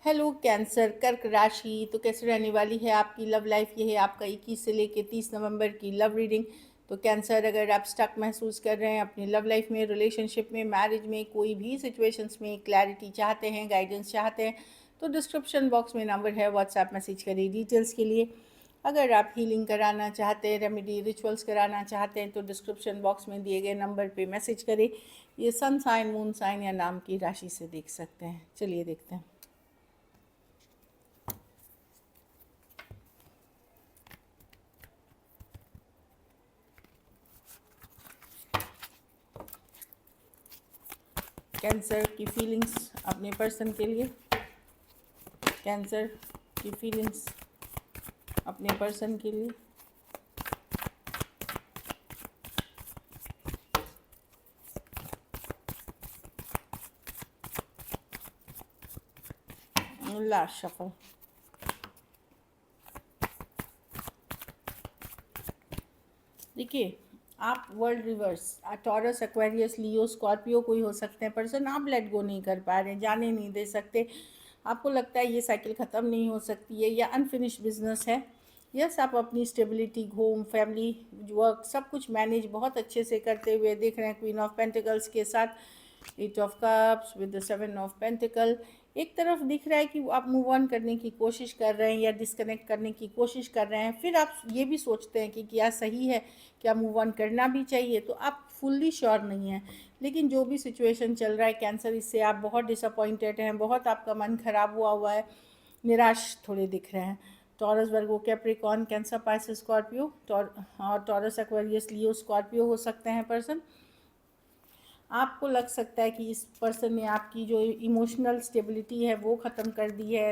Hello cancer कर्क राशि। तो कैसे रहने वाली है आपकी लव लाइफ? ये है आपका 21 से लेके 30 नवंबर की लव रीडिंग। तो कैंसर, अगर आप स्टक महसूस कर रहे हैं अपनी लव लाइफ में, रिलेशनशिप में, मैरिज में, कोई भी सिचुएशंस में क्लैरिटी चाहते हैं, गाइडेंस चाहते हैं, तो डिस्क्रिप्शन बॉक्स में नंबर है, व्हाट्सएप मैसेज करिए डिटेल्स के लिए। अगर आप हीलिंग कराना चाहते हैं, रेमेडी रिचुअल्स कराना चाहते हैं, तो डिस्क्रिप्शन बॉक्स में दिए गए नंबर पे मैसेज करें। ये सन साइन, मून साइन या नाम की राशि से देख सकते हैं। चलिए देखते हैं। कैंसर की फीलिंग्स अपने पर्सन के लिए। कैंसर की फीलिंग्स अपने पर्सन के लिए। Last shuffle. देखिए, आप वर्ल्ड रिवर्स, टॉरस, एक्वेरियस, लियो, स्कॉर्पियो कोई हो सकते हैं पर्सन। आप लेट गो नहीं कर पा रहे हैं, जाने नहीं दे सकते। आपको लगता है ये साइकिल ख़त्म नहीं हो सकती है, या अनफिनिश बिजनेस है। यस, आप अपनी स्टेबिलिटी, होम, फैमिली, वर्क, सब कुछ मैनेज बहुत अच्छे से करते हुए देख रहे हैं क्वीन ऑफ पेंटिकल्स के साथ, 8 of cups with the 7 of pentacle. एक तरफ दिख रहा है कि आप मूव ऑन करने की कोशिश कर रहे हैं या डिस्कनेक्ट करने की कोशिश कर रहे हैं। फिर आप ये भी सोचते हैं कि क्या सही है, क्या मूव ऑन करना भी चाहिए। तो आप फुल्ली श्योर नहीं हैं। लेकिन जो भी सिचुएशन चल रहा है कैंसर, इससे आप बहुत डिसअपॉइंटेड हैं, बहुत आपका मन खराब हुआ है, निराश थोड़े दिख रहे हैं। Taurus, Virgo, Capricorn, cancer, Pisces, Scorpio और टॉरस, एक्वेरियस, लियो, स्कॉर्पियो हो सकते हैं पर्सन। आपको लग सकता है कि इस पर्सन ने आपकी जो इमोशनल स्टेबिलिटी है वो ख़त्म कर दी है।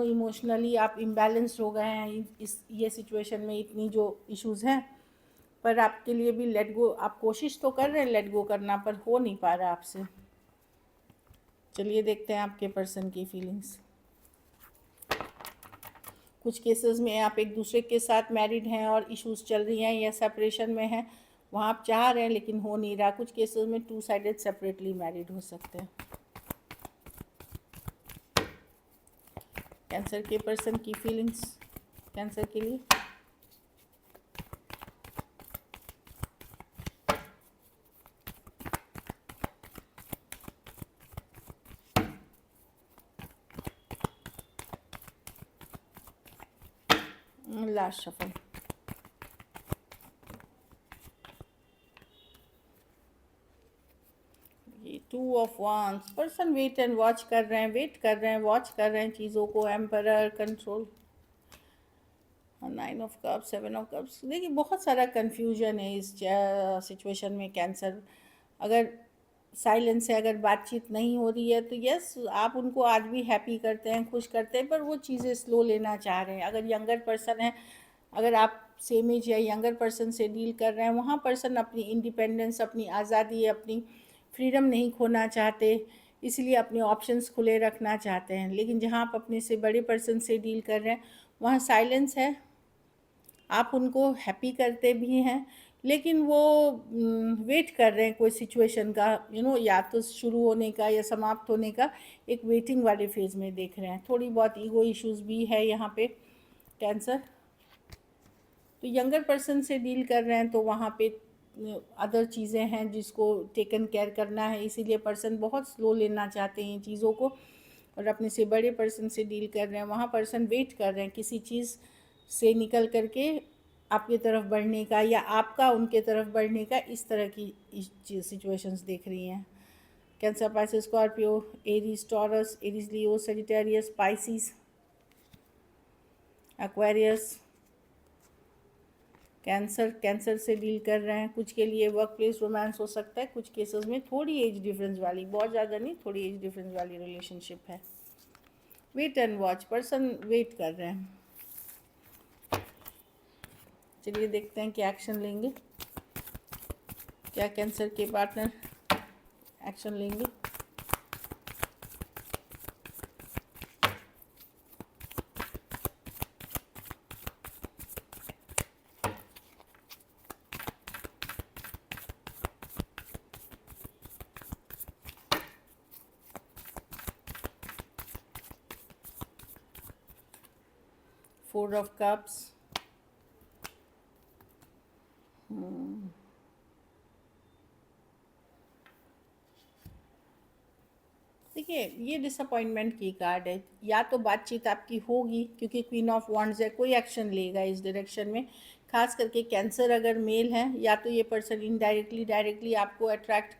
इमोशनली आप इम्बैलेंस्ड हो गए हैं इस ये सिचुएशन में, इतनी जो इश्यूज़ हैं। पर आपके लिए भी लेट गो, आप कोशिश तो कर रहे हैं लेट गो करना, पर हो नहीं पा रहा आपसे। चलिए देखते हैं आपके पर्सन की फीलिंग्स। कुछ केसेस में आप एक दूसरे के साथ मैरिड हैं और इश्यूज चल रही हैं या सेपरेशन में हैं, वहाँ आप चाह रहे हैं लेकिन हो नहीं रहा। कुछ केसेस में टू साइडेड सेपरेटली मैरिड हो सकते हैं। कैंसर के पर्सन की फीलिंग्स कैंसर के लिए। Last shuffle. ये 2 of wands. Person wait and watch कर रहे हैं, वेट कर रहे हैं, वॉच कर रहे हैं चीज़ों को। Emperor, control, 9 of cups, 7 of cups. देखिए, बहुत सारा कन्फ्यूजन है इस सिचुएशन में कैंसर। अगर साइलेंस है, अगर बातचीत नहीं हो रही है, तो यस, आप उनको आज भी हैप्पी करते हैं, खुश करते हैं, पर वो चीज़ें स्लो लेना चाह रहे हैं। अगर यंगर पर्सन है, अगर आप सेम एज या यंगर पर्सन से डील कर रहे हैं, वहाँ पर्सन अपनी इंडिपेंडेंस, अपनी आज़ादी, अपनी फ्रीडम नहीं खोना चाहते, इसलिए अपने ऑप्शंस खुले रखना चाहते हैं। लेकिन जहाँ आप अपने से बड़े पर्सन से डील कर रहे हैं, वहाँ साइलेंस है। आप उनको हैप्पी करते भी हैं, लेकिन वो वेट कर रहे हैं कोई सिचुएशन का, या तो शुरू होने का या समाप्त होने का। एक वेटिंग वाले फेज़ में देख रहे हैं। थोड़ी बहुत ईगो इश्यूज़ भी है यहाँ पे कैंसर। तो यंगर पर्सन से डील कर रहे हैं, तो वहाँ पे अदर चीज़ें हैं जिसको टेकन केयर करना है, इसीलिए पर्सन बहुत स्लो लेना चाहते हैं चीज़ों को। और अपने से बड़े पर्सन से डील कर रहे हैं, वहाँ पर्सन वेट कर रहे हैं किसी चीज़ से निकल करके आपकी तरफ बढ़ने का, या आपका उनके तरफ बढ़ने का। इस तरह की सिचुएशंस देख रही हैं Cancer, Pisces, Scorpio, Aries, Taurus, Aries, Leo, Sagittarius, Pisces, Aquarius. Cancer से डील कर रहे हैं। कुछ के लिए वर्क प्लेस रोमांस हो सकता है, कुछ केसेस में थोड़ी एज डिफरेंस वाली, बहुत ज़्यादा नहीं, थोड़ी एज डिफरेंस वाली रिलेशनशिप है। Wait and watch, person wait कर रहे हैं। चलिए देखते हैं क्या एक्शन लेंगे, क्या कैंसर के पार्टनर एक्शन लेंगे। 4 ऑफ कप्स। देखिए, ये डिसअपॉइंटमेंट की कार्ड है। या तो बातचीत आपकी होगी, क्योंकि क्वीन ऑफ वॉन्ड्स है, कोई एक्शन लेगा इस डायरेक्शन में। खास करके कैंसर अगर मेल है, या तो ये पर्सन इनडायरेक्टली डायरेक्टली आपको अट्रैक्ट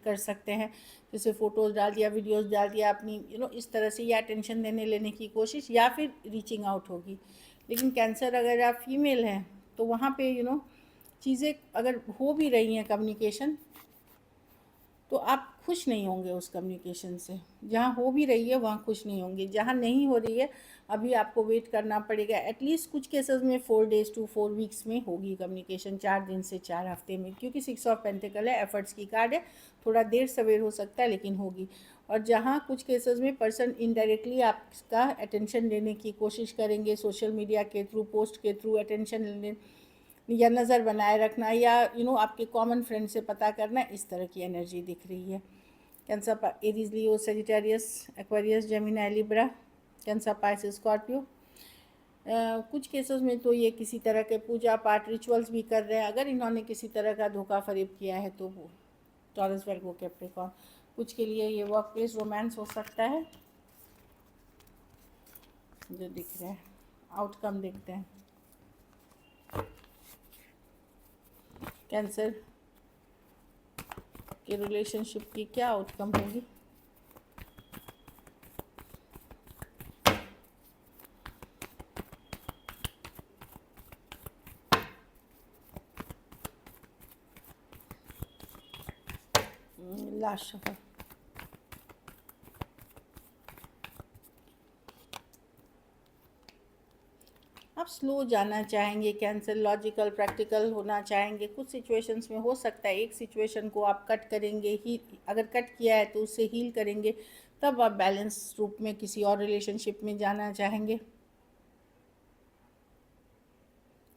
कर सकते हैं, जैसे फ़ोटोज़ डाल दिया, वीडियोज़ डाल दिया अपनी, इस तरह से, या अटेंशन देने लेने की कोशिश, या फिर रीचिंग आउट होगी। लेकिन कैंसर अगर आप फीमेल हैं, तो वहाँ पे चीज़ें अगर हो भी रही हैं कम्युनिकेशन, तो आप खुश नहीं होंगे उस कम्युनिकेशन से। जहाँ हो भी रही है वहाँ खुश नहीं होंगे, जहाँ नहीं हो रही है अभी आपको वेट करना पड़ेगा। एटलीस्ट कुछ केसेस में 4 डेज़ टू 4 वीक्स में होगी कम्युनिकेशन, 4 दिन से 4 हफ्ते में, क्योंकि 6 ऑफ पेंटिकल है, एफर्ट्स की कार्ड है। थोड़ा देर सवेर हो सकता है, लेकिन होगी। और जहाँ कुछ केसेस में पर्सन इनडायरेक्टली आपका अटेंशन लेने की कोशिश करेंगे, सोशल मीडिया के थ्रू, पोस्ट के थ्रू अटेंशन लेने, या नज़र बनाए रखना, या आपके कॉमन फ्रेंड से पता करना, इस तरह की एनर्जी दिख रही है। Cancer, Aries, Leo, Sagittarius, Aquarius, Gemini, Libra, Cancer, Pisces, Scorpio. कुछ केसेस में तो ये किसी तरह के पूजा पाठ रिचुअल्स भी कर रहे हैं, अगर इन्होंने किसी तरह का धोखा फरेब किया है तो वो टॉरस, वर्गो, कैप्रिकॉर्न। कुछ के लिए ये वर्क प्लेस रोमांस हो सकता है, जो दिख रहा है। आउटकम देखते हैं। कैंसर के रिलेशनशिप की क्या आउटकम होगी। Last shuffle. आप स्लो जाना चाहेंगे कैंसर, लॉजिकल प्रैक्टिकल होना चाहेंगे। कुछ सिचुएशंस में हो सकता है एक सिचुएशन को आप कट करेंगे ही, अगर कट किया है तो उससे हील करेंगे, तब आप बैलेंस रूप में किसी और रिलेशनशिप में जाना चाहेंगे।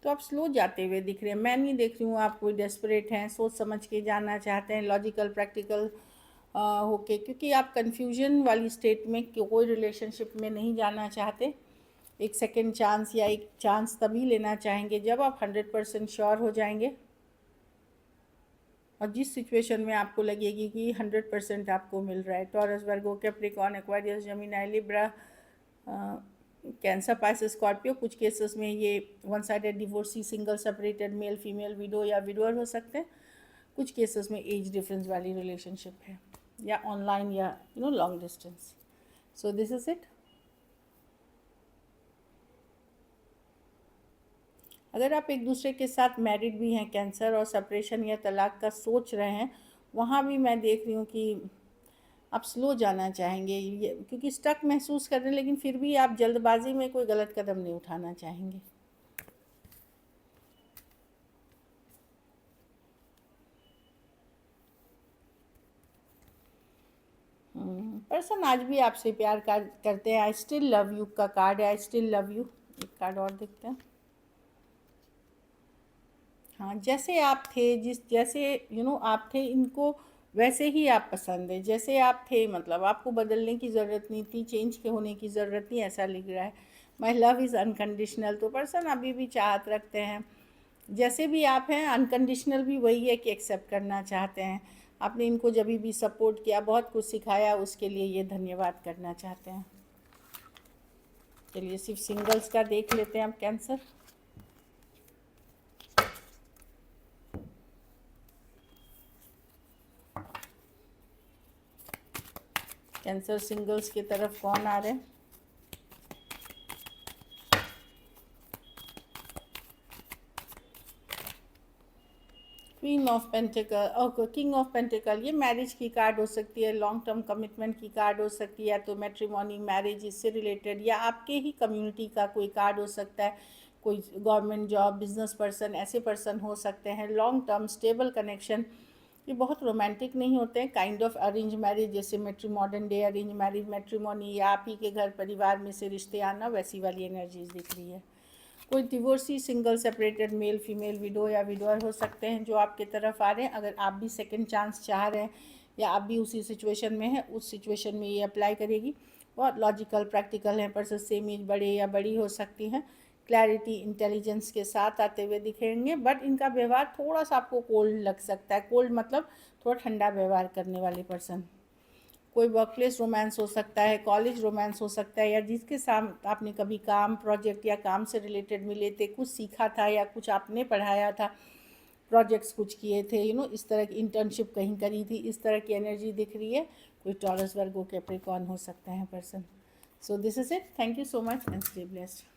तो आप स्लो जाते हुए दिख रहे हैं। मैं नहीं देख रही हूँ आप कोई डेस्परेट हैं, सोच समझ के जाना चाहते हैं, लॉजिकल प्रैक्टिकल होके, क्योंकि आप कन्फ्यूजन वाली स्टेट में कोई रिलेशनशिप में नहीं जाना चाहते। एक सेकेंड चांस या एक चांस तभी लेना चाहेंगे जब आप 100% श्योर हो जाएंगे, और जिस सिचुएशन में आपको लगेगी कि 100% आपको मिल रहा है। Taurus, Virgo, Capricorn, Aquarius, Gemini, Libra, Cancer, Pisces, Scorpio. कुछ केसेस में ये one sided divorcee, single, separated, male female, widow या विडोअर हो सकते हैं। कुछ केसेस में एज डिफरेंस वाली रिलेशनशिप है, या ऑनलाइन, या long distance. So this is it. अगर आप एक दूसरे के साथ मैरिड भी हैं कैंसर, और सेपरेशन या तलाक का सोच रहे हैं, वहाँ भी मैं देख रही हूँ कि आप स्लो जाना चाहेंगे, ये क्योंकि स्टक महसूस कर रहे हैं, लेकिन फिर भी आप जल्दबाजी में कोई गलत कदम नहीं उठाना चाहेंगे। पर्सन आज भी आपसे प्यार करते हैं। आई स्टिल लव यू का कार्ड है, आई स्टिल लव यू। एक कार्ड और देखते हैं। हाँ, जैसे आप थे, जैसे आप थे, इनको वैसे ही आप पसंद है जैसे आप थे। मतलब आपको बदलने की ज़रूरत नहीं थी, चेंज के होने की ज़रूरत नहीं, ऐसा लिख रहा है। My love is unconditional. तो पर्सन अभी भी चाहत रखते हैं, जैसे भी आप हैं। अनकंडीशनल भी वही है कि एक्सेप्ट करना चाहते हैं। आपने इनको जब भी सपोर्ट किया, बहुत कुछ सिखाया, उसके लिए ये धन्यवाद करना चाहते हैं। चलिए सिर्फ सिंगल्स का देख लेते हैं अब। कैंसर, कैंसर सिंगल्स की तरफ कौन आ रहे हैं। Queen of pentacle, okay, king of pentacle. ये मैरिज की कार्ड हो सकती है, लॉन्ग टर्म कमिटमेंट की कार्ड हो सकती है, या तो मैट्रिमोनी, मैरिज, इससे रिलेटेड, या आपके ही कम्युनिटी का कोई कार्ड हो सकता है। कोई गवर्नमेंट जॉब, बिजनेस पर्सन, ऐसे पर्सन हो सकते हैं। Long term stable connection. ये बहुत रोमांटिक नहीं होते हैं, काइंड ऑफ अरेंज मैरिज, जैसे modern day arrange marriage, matrimony, या आप ही के घर परिवार में से रिश्ते आना, वैसी वाली एनर्जीज दिख रही है। कोई divorcee, single, separated, male female, widow या विडोअर हो सकते हैं जो आपके तरफ आ रहे हैं। अगर आप भी सेकंड चांस चाह रहे हैं, या आप भी उसी सिचुएशन में हैं, उस सिचुएशन में ये अप्लाई करेगी। बहुत लॉजिकल प्रैक्टिकल हैं, पर्सन सेम एज, बड़े या बड़ी हो सकती हैं। क्लैरिटी, इंटेलिजेंस के साथ आते हुए दिखेंगे, बट इनका व्यवहार थोड़ा सा आपको कोल्ड लग सकता है। कोल्ड मतलब थोड़ा ठंडा व्यवहार करने वाले पर्सन। कोई वर्क प्लेस रोमांस हो सकता है, कॉलेज रोमांस हो सकता है, या जिसके साथ आपने कभी काम प्रोजेक्ट या काम से रिलेटेड मिले थे, कुछ सीखा था या कुछ आपने पढ़ाया था, प्रोजेक्ट्स कुछ किए थे, इस तरह की इंटर्नशिप कहीं करी थी, इस तरह की एनर्जी दिख रही है। कोई टॉरस वर्गो कैप्रिकॉर्न हो सकता है person. So this is it, thank you so much and stay blessed.